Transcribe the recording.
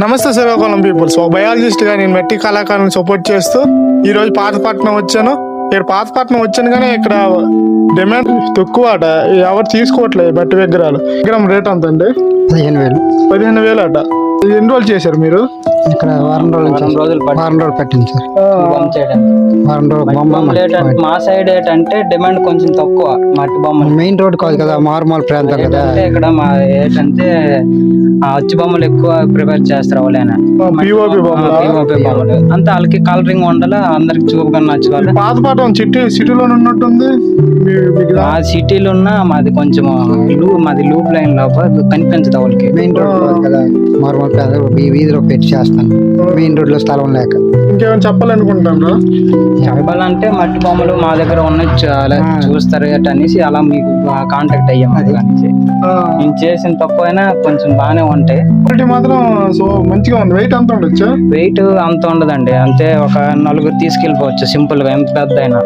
నమస్తే శ్రీకాకుళం పీపుల్స్. ఒక బయాలజిస్ట్ గా నేను మట్టి కళాకారులను సపోర్ట్ చేస్తూ ఈ రోజు పాతపట్నం వచ్చాను. ఇక్కడ పాతపట్నం వచ్చాను కానీ ఇక్కడ డిమాండ్ తక్కువ అట, ఎవరు తీసుకోవట్లేదు మట్టి విగ్రహాలు. విగ్రహం రేట్ ఎంత అండి? 15,000 అట. ఎన్ని రోజులు చేశారు మీరు ఇక్కడ? వారం రోజులు పట్టింది సార్. వారం రోజులు. మా సైడ్ ఏంటంటే డిమాండ్ కొంచెం తక్కువ మట్టి బొమ్మలు. మెయిన్ రోడ్ కాదు కదా, మారుమూల ప్రాంతం కదా. ఇక్కడ మా ఏంటంటే అచ్చు బొమ్మలు ఎక్కువ ప్రిపేర్ చేస్తారు. వాళ్ళైనా పిఓపి బొమ్మలు అంతా వాళ్ళకి కలరింగ్ ఉండాలి, అందరికి చూపుగా నచ్చాలి. పాతపట్నం సిటీలో ఉన్నట్టుంది. ఆ సిటీలో ఉన్న మాది కొంచెం మాది లూప్ లైన్ లోపల కనిపించదు వాళ్ళకి. మెయిన్ రోడ్ కదా, మారుమూల ప్రాంతం వీధిలో పెట్టి చేస్తాను. మెయిన్ రోడ్ లో స్థలం లేక. ఇంకేమైనా చెప్పాలనుకుంటాను. చెప్పాలంటే మట్టి బొమ్మలు మా దగ్గర ఉన్నాయి, చాలా చూస్తారు అనేసి అలా మీకు కాంటాక్ట్ అయ్యాము. అనేసి నేను చేసిన తప్పు అయినా కొంచెం బాగానే ఉంటాయి. క్వాలిటీ మాత్రం సో మంచిగా ఉంది. వెయిట్ ఎంత ఉండొచ్చు? వెయిట్ అంత ఉండదండి, అంతే ఒక 4 తీసుకెళ్ళిపోవచ్చు సింపుల్ గా, ఎంత పెద్ద అయినా.